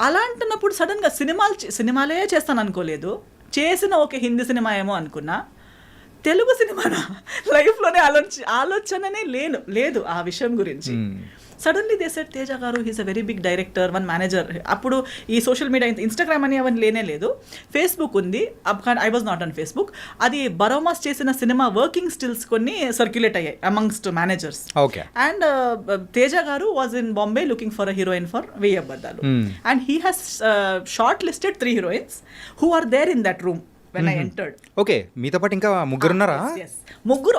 అలా అంటున్నప్పుడు సడన్గా సినిమాలే చేస్తాను అనుకోలేదు, చేసిన ఒక హిందీ సినిమా ఏమో అనుకున్నా, తెలుగు సినిమానా లైఫ్లోనే ఆలోచననే లేదు ఆ విషయం గురించి. Suddenly they said Teja garu he's a very big director, one manager. అప్పుడు ఈ సోషల్ మీడియా ఇన్స్టాగ్రామ్ అని అవన్నీ లేనే లేదు, ఫేస్బుక్ ఉంది. I was not on Facebook. అది బరోమాస్ చేసిన సినిమా వర్కింగ్ స్టిల్స్ కొన్ని సర్క్యులేట్ అయ్యాయి amongst managers. And Teja garu was in Bombay looking for a heroine for వెయ్యి అబద్ధాలు. And he has short listed 3 heroines who are there in that room when I entered. Okay, మీతో పాటు ఇంకా ముగ్గురు ఉన్నారా?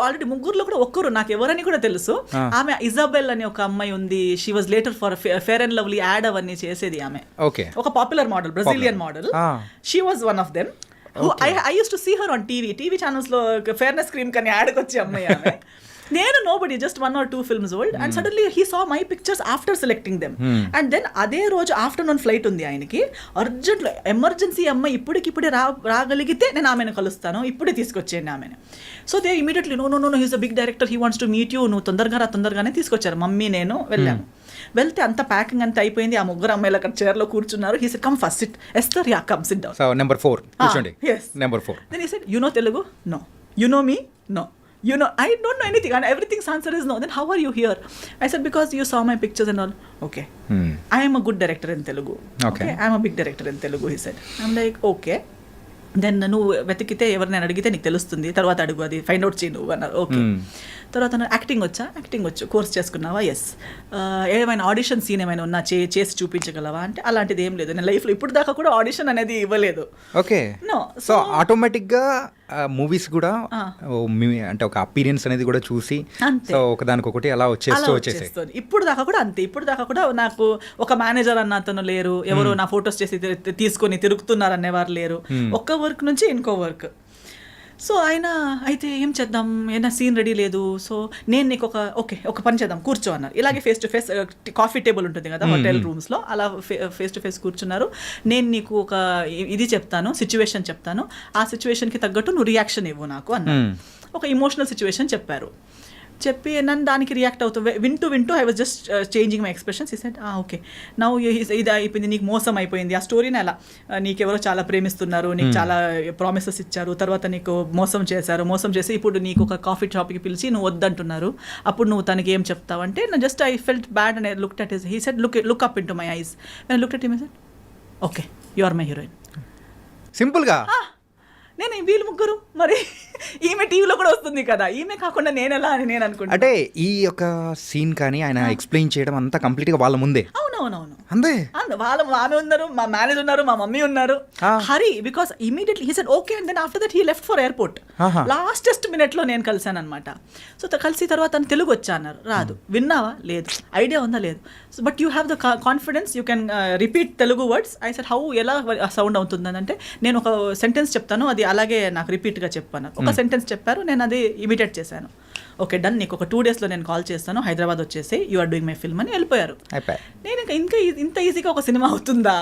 ఆల్రెడీ ముగ్గురులో కూడా ఒక్కరు నాకు ఎవరని కూడా తెలుసు. ఆమె ఇజాబెల్ అని ఒక అమ్మాయి ఉంది. She was later for fair and lovely ad అవన్నీ చేసేది ఆమె. ఓకే, ఒక popular model, Brazilian model. She was one of them. I use to see her on TV channels లో ఫేర్నెస్ క్రీమ్ కానీ యాడ్కి వచ్చే అమ్మాయి ఆమె. నేను nobody, just 1 or 2 films old, and suddenly he saw my pictures after selecting them. And then అదే రోజు afternoon flight ఉంది ఆయనకి, అర్జెంట్లో ఎమర్జెన్సీ అమ్మాయి ఇప్పుడే రాగలిగితే నేను ఆమెను కలుస్తాను, ఇప్పుడే తీసుకొచ్చేయండి ఆమెను. So they immediately know he's a big director, he wants to meet you, నువ్వు తొందరగానే తీసుకొచ్చారు. మమ్మీ నేను వెళ్ళాము. వెళ్తే అంత ప్యాకింగ్ అంతా అయిపోయింది. ఆ ముగ్గురు అమ్మాయిలు అక్కడ చైర్లో కూర్చున్నారు. He said come first SIT. Esther, yeah come SIT down. So number 4 కూర్చోండి. yes, number 4. then he said, you know Telugu? No. You know me? No. You know, I don't know anything, and everything's answer is no. Then how are you here? I said, because you saw my pictures and all. Okay. I am a good director in Telugu. Okay. I am a big director in Telugu, he said. I'm like, okay. Then నువ్వు వెతికితే ఎవరినైనా అడిగితే నీకు తెలుస్తుంది, తర్వాత అడుగు, అది find out చేయి నువ్వు అన్నారు. ఓకే. తర్వాత యాక్టింగ్ వచ్చు, కోర్స్ చేసుకున్నావా? ఎస్. ఏమైనా ఆడిషన్ సీన్ ఏమైనా ఉన్నా చేసి చూపించగలవా అంటే అలాంటిది ఏం లేదు. నేను లైఫ్లో ఇప్పుడు దాకా కూడా ఆడిషన్ అనేది ఇవ్వలేదు. ఓకే. నో. సో ఆటోమేటిక్గా మూవీస్ కూడా అంటే ఒక అపీరియన్స్ అనేది కూడా చూసి సో ఒకదానికొకటి అలా వచ్చేస్తాయి. ఇప్పుడు దాకా కూడా అంతే. ఇప్పుడు దాకా కూడా నాకు ఒక మేనేజర్ అన్న అతను లేరు, ఎవరు నా ఫొటోస్ చేసి తీసుకొని తిరుగుతున్నారు అనేవారు లేరు. ఒక్క వర్క్ నుంచి ఇంకో వర్క్. సో ఆయన అయితే ఏం చేద్దాం, ఏదైనా సీన్ రెడీ లేదు, సో నేను నీకు ఒక పని చేద్దాం, కూర్చో అన్నారు. ఇలాగే face to face coffee table ఉంటుంది కదా హోటల్ రూమ్స్లో, అలా ఫేస్ టు ఫేస్ కూర్చున్నారు. నేను నీకు ఒక ఇది చెప్తాను, సిచ్యువేషన్ చెప్తాను, ఆ సిచ్యువేషన్కి తగ్గట్టు నువ్వు రియాక్షన్ ఇవ్వు నాకు అన్నారు. ఒక ఇమోషనల్ సిచ్యువేషన్ చెప్పారు. చెప్పి నన్ను దానికి రియాక్ట్ అవుతూ వింటూ I was just changing my expressions. ఈ సెడ్ ఓకే నౌ ఇది అయిపోయింది, నీకు మోసం అయిపోయింది, ఆ స్టోరీని అలా నీకెవరో చాలా ప్రేమిస్తున్నారు, నీకు చాలా ప్రామిసెస్ ఇచ్చారు, తర్వాత నీకు మోసం చేసి ఇప్పుడు నీకు ఒక కాఫీ షాప్కి పిలిచి నువ్వు వద్దంటున్నారు, అప్పుడు నువ్వు తనకి ఏం చెప్తావు అంటే just I felt bad and I looked at his. He said look up into my eyes. When I looked at him I said okay you are my heroine. సింపుల్గా. నేను వీళ్ళు ముగ్గురు, మరి ఈమె టీవీలో కూడా వస్తుంది కదా, ఈమె కాకుండా నేను ఎలా అని నేను అనుకుంటా. అంటే ఈ యొక్క సీన్ కానీ ఆయన ఎక్స్ప్లెయిన్ చేయడం అంతా కంప్లీట్గా వాళ్ళ ముందే. అవునవునవును అంతే. ఆమె ఉన్నారు, మా మేనేజర్ ఉన్నారు, మా మమ్మీ ఉన్నారు. Hari because immediately he said okay and then after that he left for airport. Lastest మినిట్లో నేను కలిసాను అనమాట. సో కలిసి తర్వాత తను తెలుగు వచ్చా అన్నారు. రాదు. విన్నావా? లేదు. ఐడియా ఉందా? లేదు. But you have the confidence, you can repeat Telugu words. I said how, ఎలా సౌండ్ అవుతుందని అంటే నేను ఒక సెంటెన్స్ చెప్తాను, అది అలాగే నాకు రిపీట్గా చెప్పాను. ఒక సెంటెన్స్ చెప్పారు, నేను అది ఇమిటేట్ చేశాను. ఓకే డన్, నీకు ఒక 2 daysలో నేను కాల్ చేస్తాను, హైదరాబాద్ వచ్చేసి you are doing my film అని వెళ్ళిపోయారు. నేను ఇంకా ఇంత ఈజీగా ఒక సినిమా అవుతుందా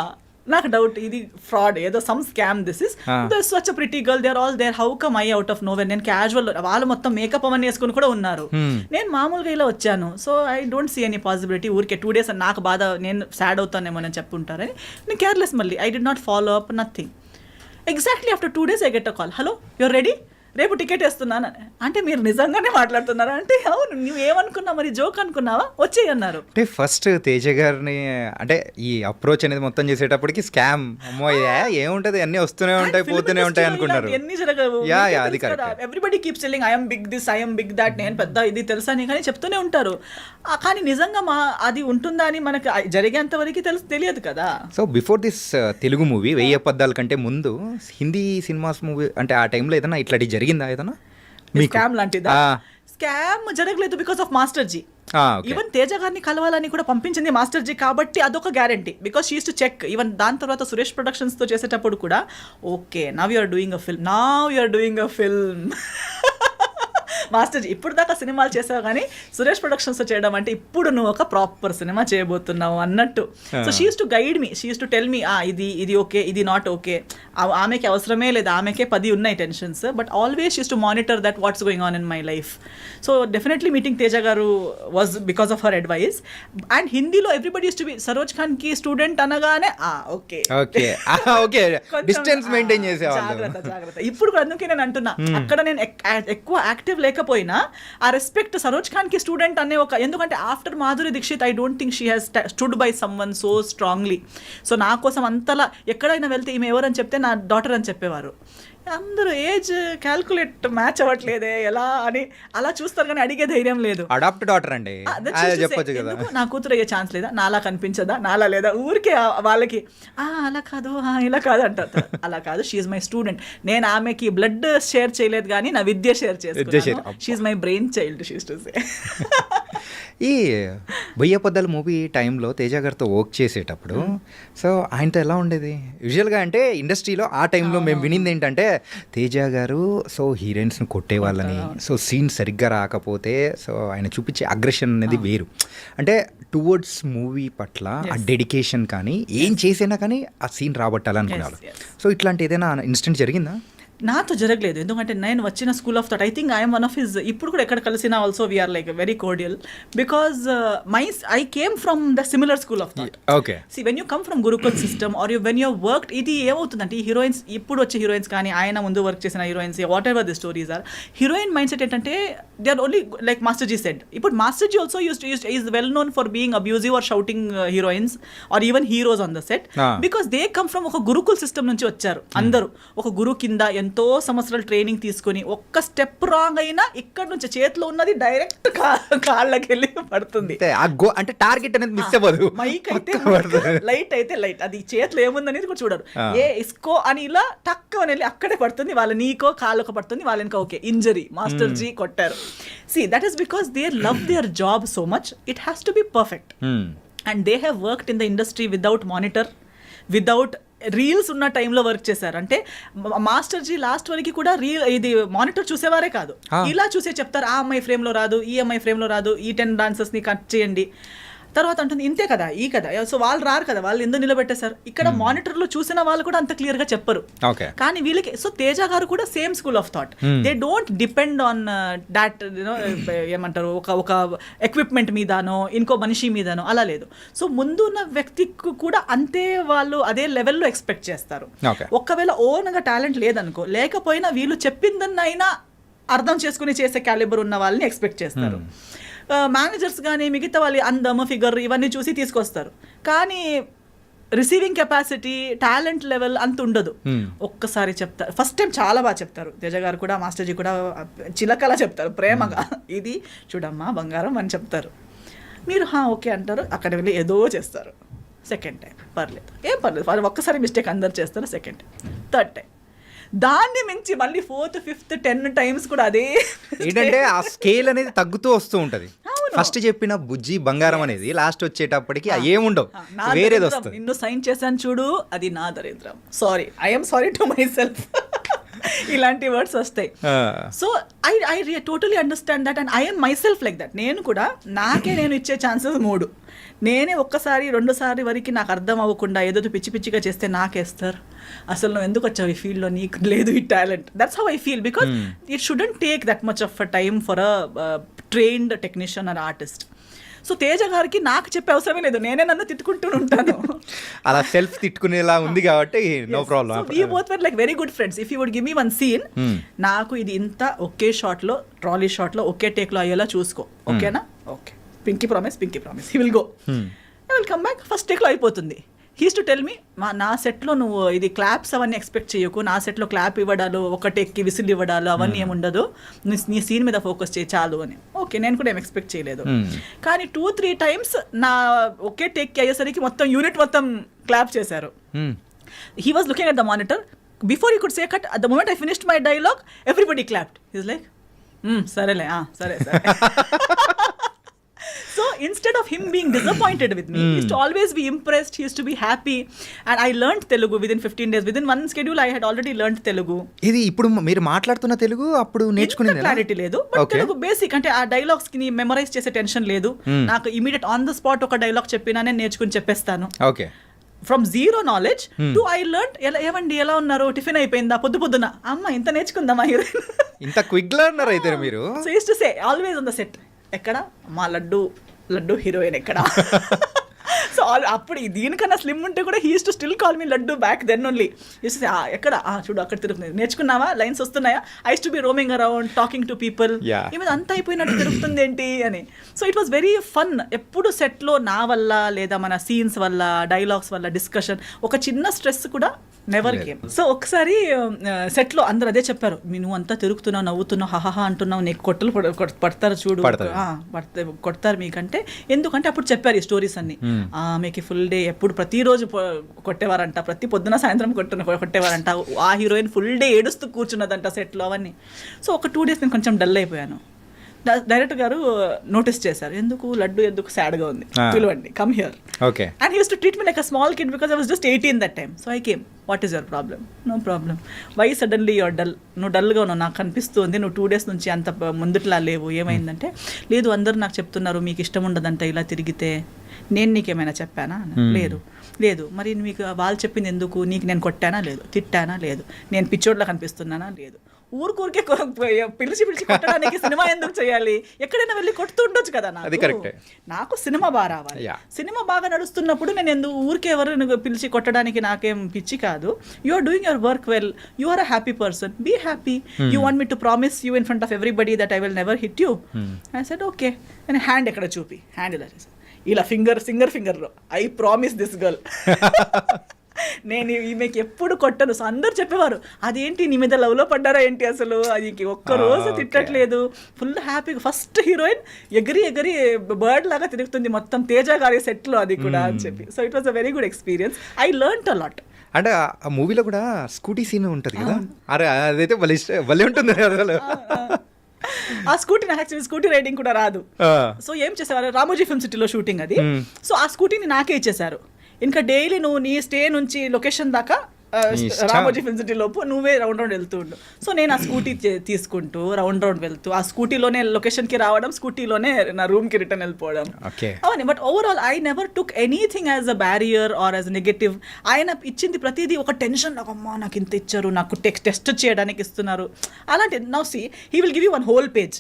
నాకు డౌట్. ఇది ఫ్రాడ్, ఏదో some scam. This is such a pretty girl, they are all there, how come I out of nowhere. నేను క్యాజువల్, వాళ్ళు మొత్తం మేకప్ అవన్నీ వేసుకుని కూడా ఉన్నారు, నేను మామూలుగా ఇలా వచ్చాను. So I don't see any possibility. ఊరికే 2 days అని నాకు బాధ, నేను సాడ్ అవుతానేమో అని చెప్పుంటారని నేను కేర్లెస్. మళ్ళీ I did not follow up nothing. Exactly after 2 days I get a call, hello you're ready, రేపు టికెట్ వేస్తున్నాను. అంటే మీరు నిజంగానే మాట్లాడుతున్నారా అంటే అవును. నువ్వు ఏమనుకున్నావు, మరి జోక్ అనుకున్నావా, వచ్చేయి అన్నారు. అంటే ఫస్ట్ తేజ గారిని అంటే ఈ అప్రోచ్ అనేది మొత్తం చేసేటప్పటికి స్కామ్, అమ్మో ఏముంటది, అన్ని వస్తూనే ఉంటాయి పోతూనే ఉంటాయి అనుకున్నారు. ఎన్ని జరగవు. అది everybody keep telling I'm big this, I'm big that, నేను పెద్ద ఇది తెలుసా అని కానీ చెప్తూనే ఉంటారు. కానీ నిజంగా అది ఉంటుందా అని మనకు జరిగేంత వరకు తెలియదు కదా. So before this Telugu movie 1000 అబద్ధాల కంటే ముందు హిందీ సినిమాస్ మూవీ అంటే ఆ టైంలో ఏదైనా ఇట్లాంటి జరిగిందా? ఏదన్నా స్కామ్ లాంటిదా? స్కామ్ జరగలేదు because of master ji. Even Teja గారిని కలవాలని కూడా పంపించింది మాస్టర్ జీ కాబట్టి అదొక guarantee. Because she use to check. Even దాని తర్వాత సురేష్ ప్రొడక్షన్స్తో చేసేటప్పుడు కూడా okay now you are doing a film, master ఇప్పుడు దాకా సినిమాలు చేసావు కానీ సురేష్ ప్రొడక్షన్స్ చేయడం అంటే ఇప్పుడు నువ్వు ఒక ప్రాపర్ సినిమా చేయబోతున్నావు అన్నట్టు. So she use to guide me, she use to tell me ఇది ఓకే, ఇది నాట్ ఓకే. ఆమెకి అవసరమే లేదు, ఆమెకే 10 ఉన్నాయి tensions, but always she use to monitor that what's going on in my life. So definitely meeting Teja garu was because of her advice. And హిందీలో everybody use to be Saroj Khan కి student అనగానే okay okay distance maintain చేసేవాళ్ళు. జాగ్రత్త. ఇప్పుడు కూడా అందుకే నేను అంటున్నా, అక్కడ నేను ఎక్కువ యాక్టివ్ లేకపోయినా ఆ రెస్పెక్ట్ సరోజ్ ఖాన్ కి స్టూడెంట్ అనే ఒక, ఎందుకంటే after Madhuri Dixit I don't think she has stood by someone so strongly. So నా కోసం అంతలా ఎక్కడైనా వెళ్తే ఈమె ఎవరని చెప్తే నా డాటర్ అని చెప్పేవారు. అందరూ ఏజ్ క్యాల్కులేట్ మ్యాచ్ అవ్వట్లేదే ఎలా అని అలా చూస్తారు కానీ అడిగే ధైర్యం లేదు. అడాప్ట్ డాటర్ అండి చెప్పొచ్చు కదా, నా కూతురు అయ్యే ఛాన్స్ లేదా, నాలా కనిపించదా, నాలా లేదా, ఊరికే వాళ్ళకి అలా కాదు ఇలా కాదు అంటారు. అలా కాదు, షీఈ్ మై స్టూడెంట్. నేను ఆమెకి బ్లడ్ షేర్ చేయలేదు కానీ నా విద్య షేర్ చేసుకున్నాను. She's my brain child, she's to say. ఈ బొయ్య పొద్దల మూవీ టైంలో తేజ గారితో వర్క్ చేసేటప్పుడు సో ఆయనతో ఎలా ఉండేది? యూజువల్గా అంటే ఇండస్ట్రీలో ఆ టైంలో మేము వినింది ఏంటంటే తేజ గారు సో హీరోయిన్స్ని కొట్టేవాళ్ళని, సో సీన్ సరిగ్గా రాకపోతే సో ఆయన చూపించే అగ్రెషన్ అనేది వేరు. అంటే టువర్డ్స్ మూవీ పట్ల ఆ డెడికేషన్ కానీ ఏం చేసినా కానీ ఆ సీన్ రాబట్టాలనుకున్నారు. సో ఇట్లాంటి ఏదైనా ఇన్సిడెంట్ జరిగిందా? నాతో జరగలేదు, ఎందుకంటే నేను వచ్చిన school of thought. I think I'm one of his, ఇప్పుడు కూడా ఎక్కడ కలిసినా also we're like very cordial because I came from the similar school of thought. Okay, see when you come from gurukul system are you when you worked, ఇది ఏమవుతుందంటే ఈ heroines, ఇప్పుడు వచ్చే heroines కానీ ఆయన ముందు వర్క్ చేసిన heroines, whatever the stories are, heroine mind set ఏంటంటే they are only like master ji said. ఇప్పుడు master ji also is well known for being abusive or shouting heroines or even heroes on the set because they come from ఒక gurukul system నుంచి వచ్చారు. అందరూ ఒక గురు కింద ఎంతో సంవత్సరాలు ట్రైనింగ్ తీసుకుని ఒక్క స్టెప్ రాంగ్ అయినా ఇక్కడ నుంచి చేతిలో ఉన్నది డైరెక్ట్ కాళ్ళకి వెళ్ళి పడుతుంది. అంటే టార్గెట్ అనేది మిస్ అవ్వదు. మైక్ అయితే లైట్ అయితే లైట్, అది చేతిలో ఏముందనేది కూడా చూడరు. ఇస్కో అని ఇలా టక్ అని వెళ్ళి అక్కడే పడుతుంది, వాళ్ళ నీకో కాళ్ళకో పడుతుంది, వాళ్ళకి ఓకే ఇంజరీ, మాస్టర్ జీ కొట్టారు. See that is because they love their job so much, it has to be perfect. And they have worked in the industry without monitor, without reels ఉన్న టైంలో వర్క్ చేశారు. అంటే మాస్టర్ జీ లాస్ట్ వరకు కూడా ఇది monitor చూసేవారే కాదు, ఇలా చూసే చెప్తారు ఆ అమ్మాయి ఫ్రేమ్లో రాదు, ఈ అమ్మాయి ఫ్రేమ్లో రాదు, ఈ 10 డాన్సర్స్ని కట్ చేయండి. తర్వాత అంటుంది ఇంతే కదా ఈ కదా, సో వాళ్ళు రారు కదా, వాళ్ళు ఎందుకు నిలబెట్టేశారు. ఇక్కడ మానిటర్లో చూసిన వాళ్ళు కూడా అంత క్లియర్గా చెప్పరు, కానీ వీళ్ళకి. సో తేజ గారు కూడా same school of thought, they don't depend on that ఏమంటారు ఒక ఎక్విప్మెంట్ మీదనో ఇంకో మనిషి మీదనో, అలా లేదు. సో ముందు ఉన్న వ్యక్తికి కూడా అంతే వాళ్ళు అదే లెవెల్లో ఎక్స్పెక్ట్ చేస్తారు. ఒకవేళ ఓన్గా టాలెంట్ లేదనుకో, లేకపోయినా వీళ్ళు చెప్పిందన్నైనా అర్థం చేసుకుని చేసే క్యాలిబర్ ఉన్న వాళ్ళని ఎక్స్పెక్ట్ చేస్తారు. మేనేజర్స్ కానీ మిగతా వాళ్ళు అందము ఫిగర్ ఇవన్నీ చూసి తీసుకొస్తారు, కానీ రిసీవింగ్ కెపాసిటీ టాలెంట్ లెవెల్ అంత ఉండదు. ఒక్కసారి చెప్తారు, ఫస్ట్ టైం చాలా బాగా చెప్తారు. తేజ గారు కూడా మాస్టర్జీ కూడా చిలకలా చెప్తారు ప్రేమగా, ఇది చూడమ్మా బంగారం అని చెప్తారు. మీరు ఓకే అంటారు, అక్కడ వెళ్ళి ఏదో చేస్తారు. సెకండ్ టైం పర్లేదు, ఏం పర్లేదు, వాళ్ళు ఒక్కసారి మిస్టేక్ అందరు చేస్తారు. సెకండ్ టైం, థర్డ్ టైం, దాన్ని మించి మళ్ళీ 4th 5th 10 టైమ్స్ కూడా అదే ఏంటంటే ఆ స్కేల్ అనేది తగ్గుతూ వస్తూ ఉంటది. ఫస్ట్ చెప్పిన బుజ్జి బంగారం అనేది లాస్ట్ వచ్చేటప్పటికి ఏముండవు, వేరేది వస్తుంది. నిన్ను సైన్ చేశాను చూడు, అది నా దరిద్రం, sorry, I'm sorry to my self, ఇలాంటి వర్డ్స్ వస్తాయి. So I totally understand that and I'm my self like that. నేను కూడా నేను ఇచ్చే ఛాన్సెస్ 3, నేనే ఒక్కసారి 2 సారి వరకు నాకు అర్థం అవ్వకుండా ఏదో పిచ్చి పిచ్చిగా చేస్తే నాకేస్తారు, అసలు నువ్వు ఎందుకు వచ్చావు ఈ ఫీల్డ్లో, నీకు లేదు ఈ talent. That's how I feel because it shouldn't take that much of a time for a trained technician are artist. So Teja గారికి నాకు చెప్పే అవసరమే లేదు, నేనే నన్ను తిట్టుకుంటూ ఉంటాను. అలా సెల్ఫ్ తిట్టుకునేలా ఉంది కాబట్టి no problem. We both were like very good friends. If you would give me one scene, నాకు ఇది ఇంత ఒకే షాట్లో ట్రాలీ షాట్లో ఒకే టేక్లో అయ్యేలా చూసుకో, ఓకేనా? Okay, pinky promise, he will go, I will come back, first టేక్లో అయిపోతుంది. హీస్ టు టెల్ మీ, నా సెట్లో నువ్వు ఇది క్లాప్స్ అవన్నీ ఎక్స్పెక్ట్ చేయకు, నా సెట్లో క్లాప్ ఇవ్వడాలు, ఒక టేక్కి విసిల్ ఇవ్వడాలు అవన్నీ ఏముండదు, నీ సీన్ మీద ఫోకస్ చేయి చాలు అని. ఓకే, నేను కూడా ఏం ఎక్స్పెక్ట్ చేయలేదు. కానీ 2-3 టైమ్స్ నా ఒకే టేక్కి అయ్యేసరికి మొత్తం యూనిట్ మొత్తం క్లాప్ చేశారు. He was looking at the monitor, before he could say cut, at the moment I finished my dialogue everybody clapped. He's like సరేలే, సరే సరే. So instead of him being disappointed with me, he used to always be impressed, he used to be happy. And I learned Telugu within 15 days. Within one schedule I had already learned Telugu. ఇది ఇప్పుడు మీరు మాట్లాడుతున్న తెలుగు అప్పుడు నేర్చుకునేది clarity లేదు, but Telugu basic అంటే ఆ dialogues కి మెమరైజ్ చేసే టెన్షన్ లేదు. నాకు ఇమీడియట్ ఆన్ ద స్పాట్ ఒక డైలాగ్ చెప్పినా నేను నేర్చుకుని చెప్పేస్తాను. Okay, from zero knowledge to I learn. ఏమండి ఎలా ఉన్నారు, టిఫిన్ అయిపోయిందా, పొద్దున అమ్మ ఇంత నేర్చుకుందామా హీరోయిన్, ఇంత క్విక్ లెర్నర్ అయితే మీరు. So use to say always on the set, ఎక్కడ మా లడ్డు హీరోయిన్ ఎక్కడ. సో అప్పుడు దీనికన్నా స్లిమ్ ఉంటే కూడా he use to still call me laddu back then only. Use to say ఎక్కడ చూడు అక్కడ తిరుగుతుంది, నేర్చుకున్నావా, లైన్స్ వస్తున్నాయా. I use to be roaming around talking to people, ఏమైనా అంతా అయిపోయినట్టు తిరుగుతుంది ఏంటి అని. So it was very fun. ఎప్పుడు సెట్లో నా వల్ల లేదా మన సీన్స్ వల్ల డైలాగ్స్ వల్ల డిస్కషన్ ఒక చిన్న స్ట్రెస్ కూడా నెవర్ గేమ్. సో ఒకసారి సెట్లో అందరూ అదే చెప్పారు, నువ్వు అంతా తిరుగుతున్నావు, నవ్వుతున్నావు, హహహా అంటున్నావు, నీకు కొట్టలు పడతారు చూడు, కొడతారు మీకంటే. ఎందుకంటే అప్పుడు చెప్పారు ఈ స్టోరీస్ అన్ని. మీకు ఫుల్ డే ఎప్పుడు ప్రతిరోజు కొట్టేవారంట, ప్రతి పొద్దున సాయంత్రం కొట్టేవారంట, ఆ హీరోయిన్ ఫుల్ డే ఏడుస్తూ కూర్చున్నదంట సెట్లో అవన్నీ. సో ఒక 2 days నేను కొంచెం డల్ అయిపోయాను. డైరెక్టర్ గారు నోటీస్ చేశారు, ఎందుకు సాడ్గా ఉంది, పిలవండి, come here. Okay. And he use to treat me like a small kid because I was just 18 that time. So I came, what is your problem? No problem. Why suddenly your dull? నువ్వు డల్గా ఉన్నావు, నాకు కనిపిస్తుంది, నువ్వు 2 days నుంచి అంత ముందుట్లా లేవు, ఏమైందంటే, లేదు అందరూ నాకు చెప్తున్నారు మీకు ఇష్టం ఉండదంట ఇలా తిరిగితే, నేను నీకేమైనా చెప్పానా? లేదు. మరి మీకు వాళ్ళు చెప్పింది ఎందుకు? నీకు నేను కొట్టానా? లేదు. తిట్టానా? లేదు. నేను పిచ్చోడ్లా కనిపిస్తున్నానా? లేదు. ఊరికే పిలిచి కొట్టడానికి సినిమా ఎందుకు చేయాలి? ఎక్కడైనా వెళ్ళి కొడుతూ ఉండొచ్చు కదా. నాకు సినిమా బాగా రావాలి. సినిమా బాగా నడుస్తున్నప్పుడు నేను ఎందుకు ఊరికే ఎవరు పిలిచి కొట్టడానికి నాకేం పిచ్చి కాదు. You are doing your work well, you are a happy person, be happy. You want me to promise you in front of everybody that I will never hit you. I said okay. నేను hand ఎక్కడ చూపి, hand ఇలా ఫింగర్లో I promise this girl, నేను ఈమెకి ఎప్పుడు కొట్టను. So అందరు చెప్పేవారు, అదేంటి నీ మీద లవ్లో పడ్డారా ఏంటి, అసలు అది ఒక్కరోజు తిట్టట్లేదు, ఫుల్ హ్యాపీగా. ఫస్ట్ హీరోయిన్ ఎగిరి బర్డ్ లాగా తిరుగుతుంది మొత్తం తేజ గారి సెట్లో, అది కూడా అని చెప్పి. So it was a very good experience. I learned a lot. అంటే ఆ మూవీలో కూడా స్కూటీ సీన్ ఉంటుంది కదా, అరే అదైతే భలే ఉంటుంది అసలు. ఆ స్కూటీ నాకు యాక్చువల్లీ స్కూటీ రైడింగ్ కూడా రాదు. సో ఏం చేసేవారు, రామోజీ ఫిల్మ్ సిటీలో షూటింగ్ అది. సో ఆ స్కూటీని నాకే ఇచ్చేసారు. ఇంకా డైలీ నువ్వు నీ స్టే నుంచి లొకేషన్ దాకా రామోజీ ఫిల్మ్ సిటీ లోపు నువ్వే రౌండ్ వెళ్తూ ఉండు. సో నేను ఆ స్కూటీ తీసుకుంటూ రౌండ్ వెళ్తూ ఆ స్కూటీలోనే లొకేషన్కి రావడం, స్కూటీలోనే నా రూమ్కి రిటర్న్ వెళ్ళిపోవడం అవన్నీ. But overall I never took anything as a barrier or as negative. ఆయన ఇచ్చింది ప్రతిదీ ఒక టెన్షన్, నాకు అమ్మా నాకు ఇంత ఇచ్చారు, నాకు టెస్ట్ చేయడానికి ఇస్తున్నారు అలాంటి. Now see he will give you 1 whole page,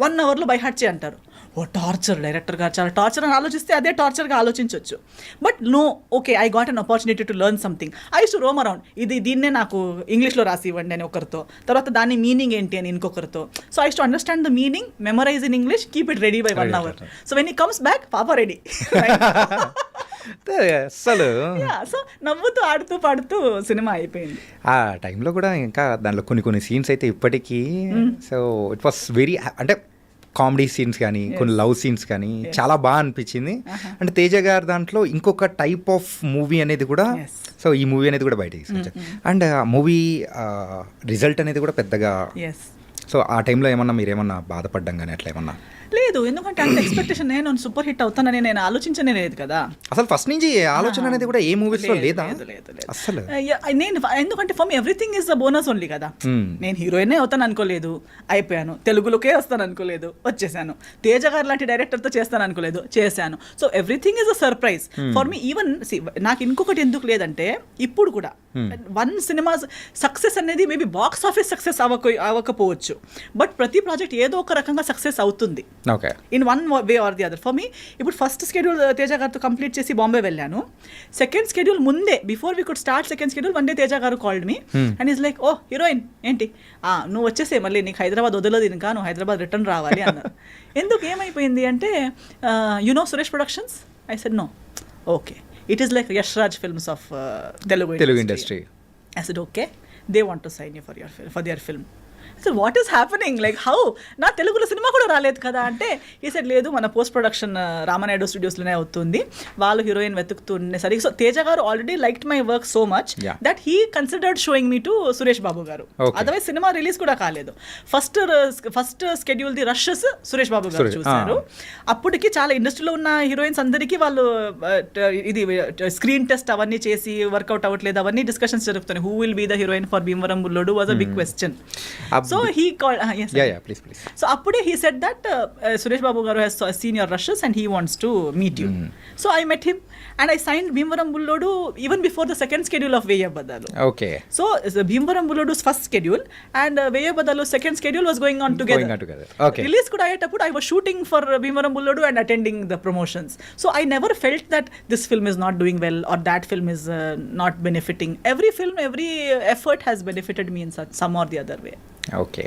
1 hourలో బై హార్ట్ చేయి అంటారు. ఓ టార్చర్, డైరెక్టర్ గారు చాలా టార్చర్ అని ఆలోచిస్తే అదే టార్చర్గా ఆలోచించవచ్చు. But no, okay I got an opportunity to learn something. I use to roam around, దీన్నే నాకు ఇంగ్లీష్లో రాసి ఇవ్వండి అని ఒకరితో, తర్వాత దాని మీనింగ్ ఏంటి అని ఇంకొకరితో. So I use to understand the meaning, memorize in English, keep it ready by 1 hour. So when he comes back, papa ready. అసలు సో నవ్వుతూ ఆడుతూ పాడుతూ సినిమా అయిపోయింది. ఆ టైంలో కూడా ఇంకా దాంట్లో కొన్ని సీన్స్ అయితే ఇప్పటికీ, సో ఇట్ వాస్ వెరీ, అంటే కామెడీ సీన్స్ కానీ కొన్ని లవ్ సీన్స్ కానీ చాలా బాగా అనిపించింది. అంటే తేజ గారు దాంట్లో ఇంకొక టైప్ ఆఫ్ మూవీ అనేది కూడా, సో ఈ మూవీ అనేది కూడా బయట తీసుకొచ్చారు. అండ్ మూవీ రిజల్ట్ అనేది కూడా పెద్దగా, సో ఆ టైంలో ఏమన్నా మీరేమన్నా బాధపడ్డం కానీ అట్లా ఏమన్నా? లేదు, ఎందుకంటే అంత ఎక్స్పెక్టేషన్, నేను సూపర్ హిట్ అవుతానని నేను ఆలోచించనే లేదు కదా. అసలు ఫస్ట్ నుంచి ఆలోచన అనేది కూడా ఏ మూవీస్ లో లేదా అసలు. నేను ఎందుకంటే for me everything is the bonus only కదా. నేను హీరోయినే అవుతాను అనుకోలేదు, అయిపోయాను. తెలుగులోకే వస్తాను అనుకోలేదు, వచ్చేసాను. తేజ గారు లాంటి డైరెక్టర్తో చేస్తాను అనుకోలేదు, చేశాను. So everything is a surprise for me. Even నాకు ఇంకొకటి ఎందుకు లేదంటే, ఇప్పుడు కూడా 1 సినిమా సక్సెస్ అనేది మేబీ బాక్స్ ఆఫీస్ సక్సెస్ అవ్వకపోవచ్చు, బట్ ప్రతి ప్రాజెక్ట్ ఏదో ఒక రకంగా సక్సెస్ అవుతుంది in 1 way or the other. For me ఇప్పుడు ఫస్ట్ షెడ్యూల్ తేజ గారితో కంప్లీట్ చేసి బాంబే వెళ్ళాను. సెకండ్ షెడ్యూల్ ముందే, before we could start second schedule, 1 day Teja గారు called me and is like, oh heroine ఏంటి, నువ్వు వచ్చేసే, మళ్ళీ నీకు హైదరాబాద్ వదలదు ఇంకా, నువ్వు హైదరాబాద్ రిటర్న్ రావాలి అన్నారు. ఎందుకు, ఏమైపోయింది అంటే, you know Suresh Productions? I said no. Okay, it is like Yash Raj Films of Telugu industry. I said okay, they want to sign you for their film. So what is happening like how నా తెలుగులో సినిమా కూడా రాలేదు కదా అంటే ఈ సెడ్ లేదు మన పోస్ట్ ప్రొడక్షన్ రామానాయుడు స్టూడియోస్లోనే అవుతుంది, వాళ్ళు హీరోయిన్ వెతుకుతుండేసరికి సో తేజ గారు already liked my work so much that he considered showing me to Suresh Babu గారు. అదర్వైజ్ సినిమా రిలీజ్ కూడా కాలేదు. First schedule the rushes Suresh Babu గారు చూశారు. అప్పటికి చాలా ఇండస్ట్రీలో ఉన్న హీరోయిన్స్ అందరికీ వాళ్ళు ఇది స్క్రీన్ టెస్ట్ అవన్నీ చేసి వర్కౌట్ అవ్వట్లేదు, అవన్నీ డిస్కషన్స్ జరుగుతున్నాయి. Who will be the heroine for Bheemavaram Bullodu was a big question. So he called, yes. Yeah, please. So appude he said that Suresh Babu garu has seen your rushes and he wants to meet you. So I met him and I signed Bhimvaram Bullodu even before the second schedule of Veya Badalu. Okay. So Bhimvaram Bullodu's first schedule and Veya Badalu's second schedule was going on together. Okay. Release kuda ayetappudu I was shooting for Bhimvaram Bullodu and attending the promotions. So I never felt that this film is not doing well or that film is not benefiting. Every film, every effort has benefited me in some or the other way. Okay.